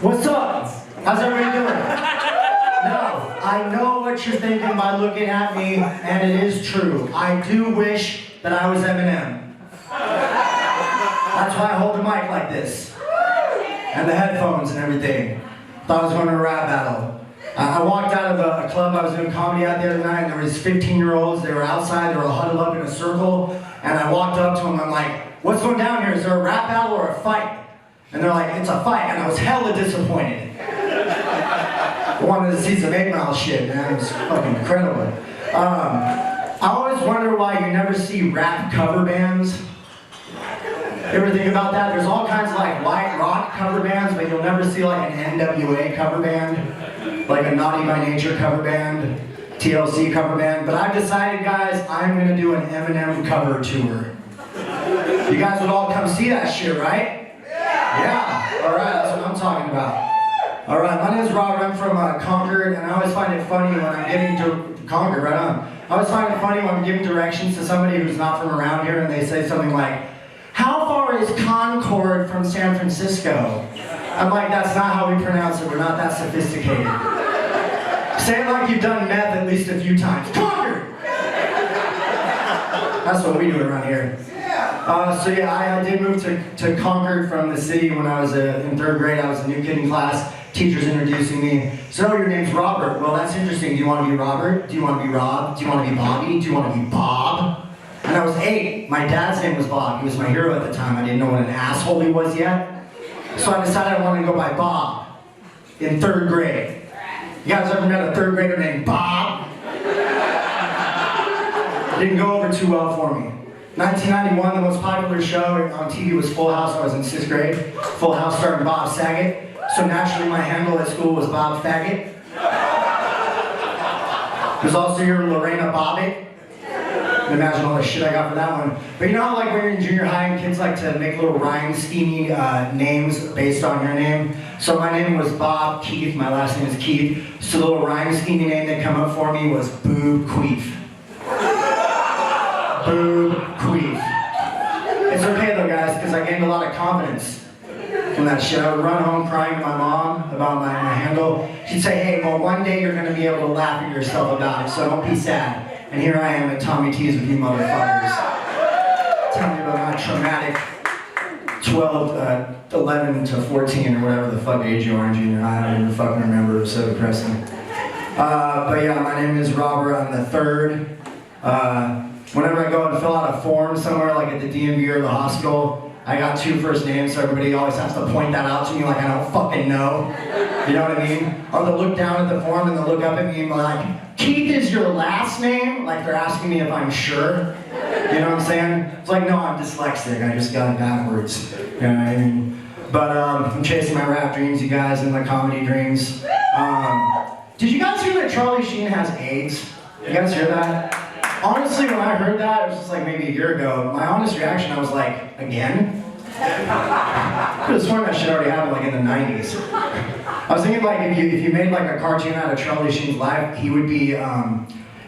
What's up? How's everybody doing? No, I know what you're thinking by looking at me, and it is true. I do wish that I was Eminem. That's why I hold the mic like this. And the headphones and everything. Thought I was going to a rap battle. I walked out of a club I was doing comedy at the other night, and there was 15-year-olds. They were outside, they were huddled up in a circle, and I walked up to them, I'm like, what's going down here? Is there a rap battle or a fight? And they're like, it's a fight, and I was hella disappointed. I wanted to see some 8 Mile shit, man. It was fucking incredible. I always wonder why you never see rap cover bands. You ever think about that? There's all kinds of like white rock cover bands, but you'll never see like an NWA cover band, like a Naughty by Nature cover band, TLC cover band. But I've decided, guys, I'm gonna do an Eminem cover tour. You guys would all come see that shit, right? Yeah. All right, that's what I'm talking about. All right, my name is Robert. I'm from Concord, and I always find it funny when I'm giving Concord, right on. I always find it funny when I'm giving directions to somebody who's not from around here, and they say something like, how far is Concord from San Francisco? I'm like, that's not how we pronounce it. We're not that sophisticated. Say it like you've done meth at least a few times. Concord! That's what we do around here. So yeah, I did move to Concord from the city when I was in 3rd grade. I was a new kid in class. Teachers introducing me. So your name's Robert. Well, that's interesting. Do you want to be Robert? Do you want to be Rob? Do you want to be Bobby? Do you want to be Bob? And I was 8. My dad's name was Bob. He was my hero at the time. I didn't know what an asshole he was yet. So I decided I wanted to go by Bob in 3rd grade. You guys ever met a 3rd grader named Bob? It didn't go over too well for me. 1991, the most popular show on TV was Full House. I was in 6th grade. Full House starring Bob Saget. So naturally my handle at school was Bob Faggot. There's also your Lorena Bobbitt. Imagine all the shit I got for that one. But you know how like when you're in junior high and kids like to make little rhyme scheming names based on your name? So my name was Bob Keith, my last name is Keith. So the little rhyme scheming name that came up for me was Boob Queef. Boob Queef. It's okay though guys, because I gained a lot of confidence from that shit. I would run home crying to my mom about my handle. She'd say, hey, well one day you're going to be able to laugh at yourself about it, so don't be sad. And here I am at Tommy T's with you motherfuckers. Tell me about my traumatic 11 to 14 or whatever the fuck age you are in junior high. I don't even fucking remember. It was so depressing. But yeah, my name is Robert. I'm the 3rd. Whenever I go and fill out a form somewhere, like at the DMV or the hospital, I got 2 first names, so everybody always has to point that out to me like I don't fucking know. You know what I mean? Or they'll look down at the form and they'll look up at me and be like, Keith is your last name? Like they're asking me if I'm sure. You know what I'm saying? It's like, no, I'm dyslexic. I just got it backwards. You know what I mean? But I'm chasing my rap dreams, you guys, and my comedy dreams. Did you guys hear that Charlie Sheen has AIDS? You guys hear that? Honestly, when I heard that, it was just like maybe a year ago, my honest reaction, I was like, again? I could have sworn that shit already happened like in the 90s. I was thinking like if you made like a cartoon out of Charlie Sheen's life, he would be the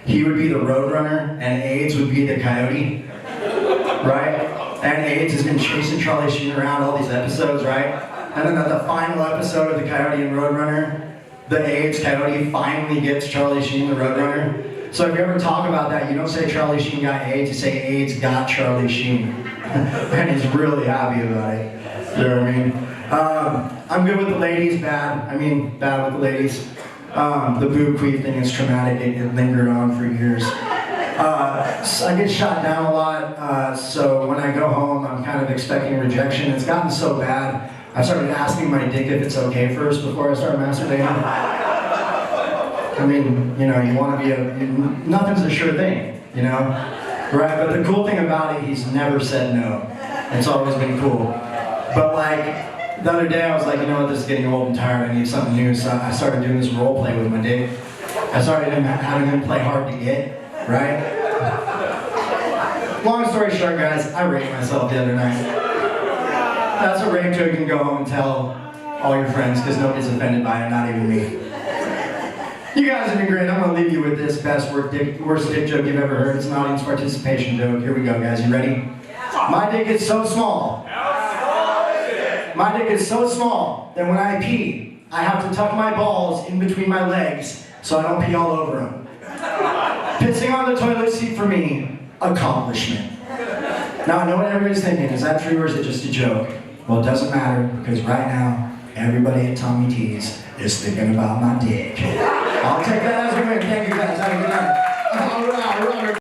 Roadrunner and AIDS would be the Coyote, right? And AIDS has been chasing Charlie Sheen around all these episodes, right? And then at the final episode of the Coyote and Roadrunner, the AIDS Coyote finally gets Charlie Sheen, the Roadrunner. So if you ever talk about that, you don't say Charlie Sheen got AIDS, you say AIDS got Charlie Sheen. And he's really happy about it. You know what I mean? I'm good with the ladies, bad with the ladies. The boob queef thing is traumatic, it lingered on for years. I get shot down a lot, so when I go home, I'm kind of expecting rejection. It's gotten so bad, I started asking my dick if it's okay first before I start masturbating. I mean, you know, you want to be nothing's a sure thing, you know? Right, but the cool thing about it, he's never said no. It's always been cool. But like, the other day I was like, you know what, this is getting old and tired, I need something new, so I started doing this role play with my dick. I started having him play hard to get, right? Long story short, guys, I raped myself the other night. That's a rape joke you can go home and tell all your friends, because nobody's offended by it, not even me. You guys have been great. I'm going to leave you with this worst dick joke you've ever heard. It's an audience participation joke. Here we go, guys. You ready? My dick is so small. How small is it? My dick is so small that when I pee, I have to tuck my balls in between my legs so I don't pee all over them. Pissing on the toilet seat for me, accomplishment. Now I know what everybody's thinking, is that true or is it just a joke? Well, it doesn't matter, because right now, everybody at Tommy T's is thinking about my dick. I'll take that as a win. Thank you guys. Have a good night. All right, Robert.